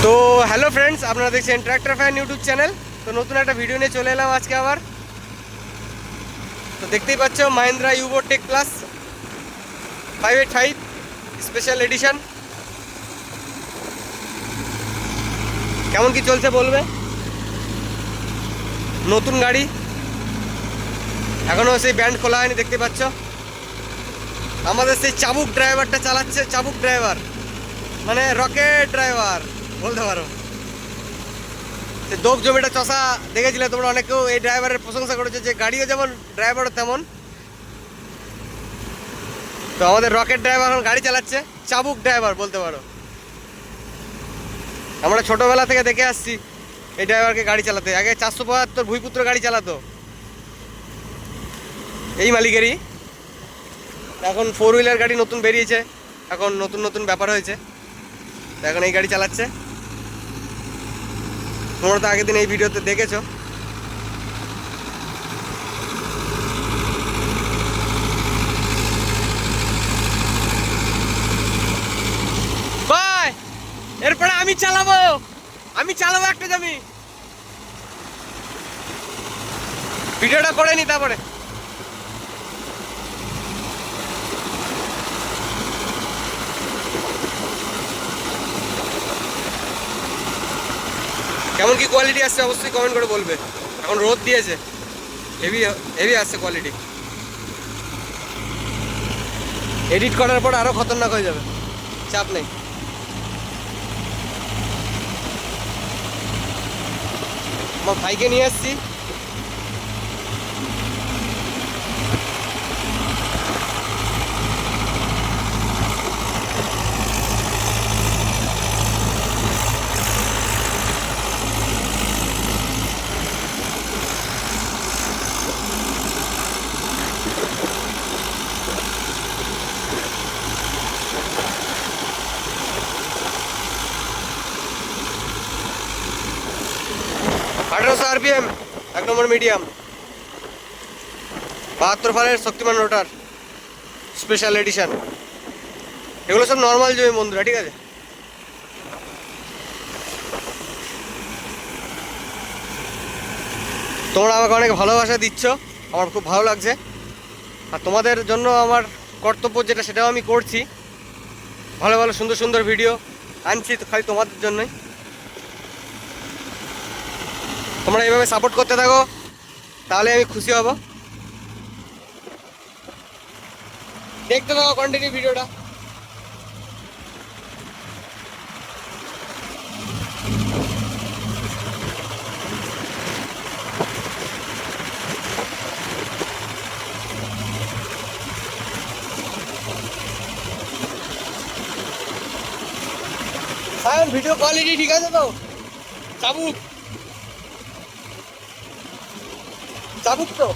তো hello friends, আপনারা দেখছেন ট্র্যাক্টর ফ্যান ইউটিউব চ্যানেল। তো নতুন একটা ভিডিও নিয়ে চলে এলাম আজকে আবার। তো দেখতেই পাচ্ছ Mahindra Yuvo tech plus 585 special edition. কেমন কি চলছে বলবে। নতুন গাড়ি, এখনও সেই ব্যান্ড খোলা হয়নি, দেখতে পাচ্ছ। আমাদের সেই চাবুক ড্রাইভারটা চালাচ্ছে, চাবুক ড্রাইভার মানে রকেট ড্রাইভার বলতে পারো। দোপ জমিটা চষা দেখেছিলে তোমরা, অনেকেও এই ড্রাইভারের প্রশংসা করেছে যে গাড়িও যেমন ড্রাইভারও তেমন। তো আমাদের রকেট ড্রাইভার এখন গাড়ি চালাচ্ছে, চাবুক ড্রাইভার বলতে পারো। আমরা ছোটোবেলা থেকে দেখে আসছি এই ড্রাইভারকে গাড়ি চালাতে। আগে 475 ভুইপুত্র গাড়ি চালাতো এই মালিকেরই। এখন 4 হুইলার গাড়ি নতুন বেরিয়েছে, এখন নতুন নতুন ব্যাপার হয়েছে, এখন এই গাড়ি চালাচ্ছে। তোমরা তো আগের দিন এই ভিডিওতে দেখেছো। বাই, এরপরে আমি চালাবো একটা জমি। ভিডিওটা করে নি তারপরে। কেমন কি কোয়ালিটি আসছে অবশ্যই কমেন্ট করে বলবে। এখন রোদ দিয়েছে, হেভি হেভি আসছে কোয়ালিটি। এডিট করার পর আরো খতরনাক হয়ে যাবে, চাপ নেই। আমার ভাইকে নিয়ে আসছি। আঠারোশো আরপিএম, 1 নম্বর মিডিয়াম, 72 ফালের শক্তিমান রোটার, স্পেশাল এডিশন। এগুলো সব নর্মাল জমি বন্ধুরা, ঠিক আছে। তোমরা আমাকে অনেক ভালোবাসা দিচ্ছ, আমার খুব ভালো লাগছে। আর তোমাদের জন্য আমার কর্তব্য যেটা, সেটাও আমি করছি। ভালো ভালো সুন্দর সুন্দর ভিডিও আনছি তো খালি তোমাদের জন্যই। তোমরা এইভাবে সাপোর্ট করতে থাকো, তাহলে আমি খুশি হব। দেখতে থাকো কন্টিনিউ ভিডিওটা। হ্যাঁ, ভিডিও কোয়ালিটি ঠিক আছে তো? চাবুক চাবুক তো।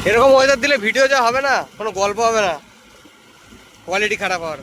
এরকম ওয়েদার দিলে ভিডিও যা হবে না, কোনো গল্প হবে না, কোয়ালিটি খারাপ হওয়ার।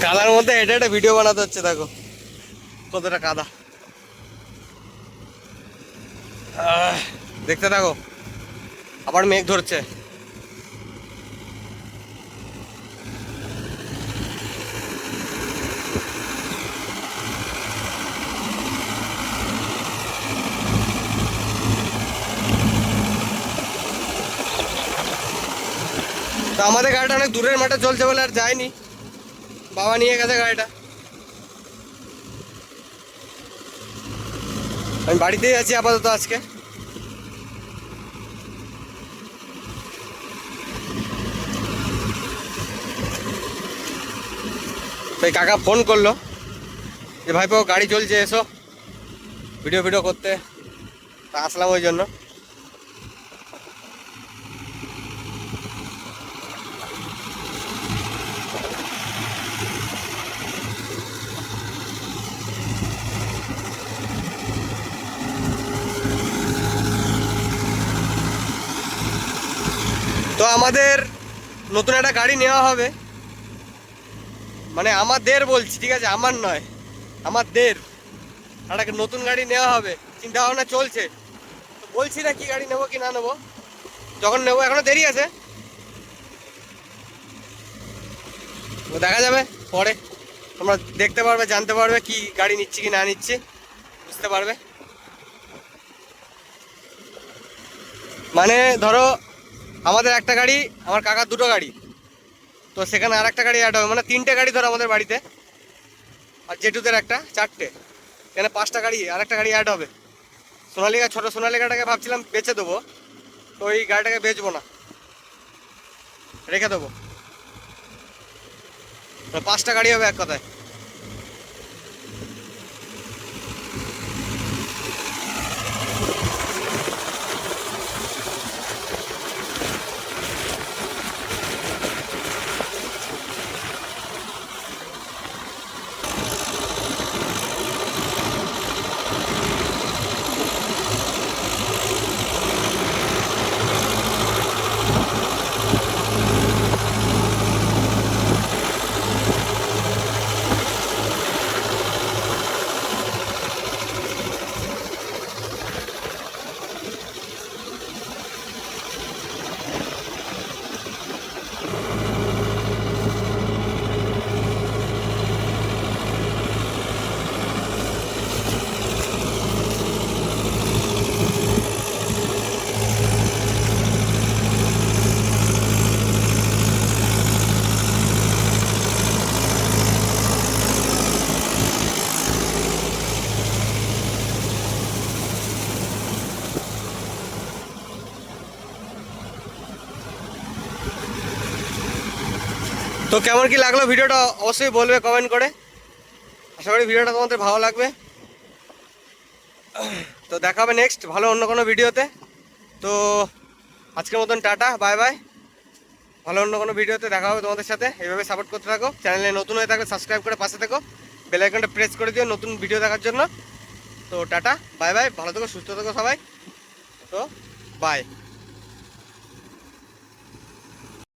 কাদার মধ্যে হেঁটে হেঁটে ভিডিও বানাতে হচ্ছে, দেখো কতটা কাদা। দেখতে থাকো, আবার মেঘ ধরছে। তো আমাদের গাড়িটা অনেক দূরের মাঠে চলছে বলে আর যায়নি, বাবা নিয়ে গেছে গাড়িটা। আমি বাড়িতেই আছি আপাতত আজকে। তো এই কাকা ফোন করলো যে ভাইপো গাড়ি চলছে, এসো ভিডিও ভিডিও করতে। তা আসলাম ওই জন্য। তো আমাদের নতুন একটা গাড়ি নেওয়া হবে, মানে আমাদের বলছি, ঠিক আছে, আমার নয়, আমাদের একটা নতুন গাড়ি নেওয়া হবে, চিন্তা ভাবনা চলছে। তো বলছি না কি গাড়ি নেবো কি না নেবো, যখন নেবো, এখনো দেরি আছে, দেখা যাবে পরে। তোমরা দেখতে পারবে, জানতে পারবে কি গাড়ি নিচ্ছি কি না নিচ্ছি, বুঝতে পারবে। মানে ধরো আমাদের একটা গাড়ি, আমার কাকার দুটো গাড়ি, তো সেখানে আর একটা গাড়ি অ্যাড হবে, মানে 3টে গাড়ি ধরো আমাদের বাড়িতে, আর জেঠুদের একটা, 4টে, এখানে 5টা গাড়ি, আর একটা গাড়ি অ্যাড হবে। সোনালিকা, ছোটো সোনালিকাটাকে ভাবছিলাম বেচে দেবো, তো ওই গাড়িটাকে বেচবো না, রেখে দেবো। 5টা গাড়ি হবে এক কথায়। তো কেমন কি লাগলো ভিডিওটা অবশ্যই বলবে কমেন্ট করে। আশা করি ভিডিওটা তোমাদের ভালো লাগবে। তো দেখা হবে নেক্সট ভালো অন্য কোনো ভিডিওতে। তো আজকের মতন টাটা, বাই বাই। ভালো অন্য কোনো ভিডিওতে দেখা হবে তোমাদের সাথে। এইভাবে সাপোর্ট করতে থাকো। চ্যানেলে নতুন হয়ে থাকলে সাবস্ক্রাইব করে পাশে থেকো, বেল আইকনটা প্রেস করে দিও নতুন ভিডিও দেখার জন্য। তো টাটা, বাই বাই, ভালো থেকো, সুস্থ থেকো সবাই। তো বাই।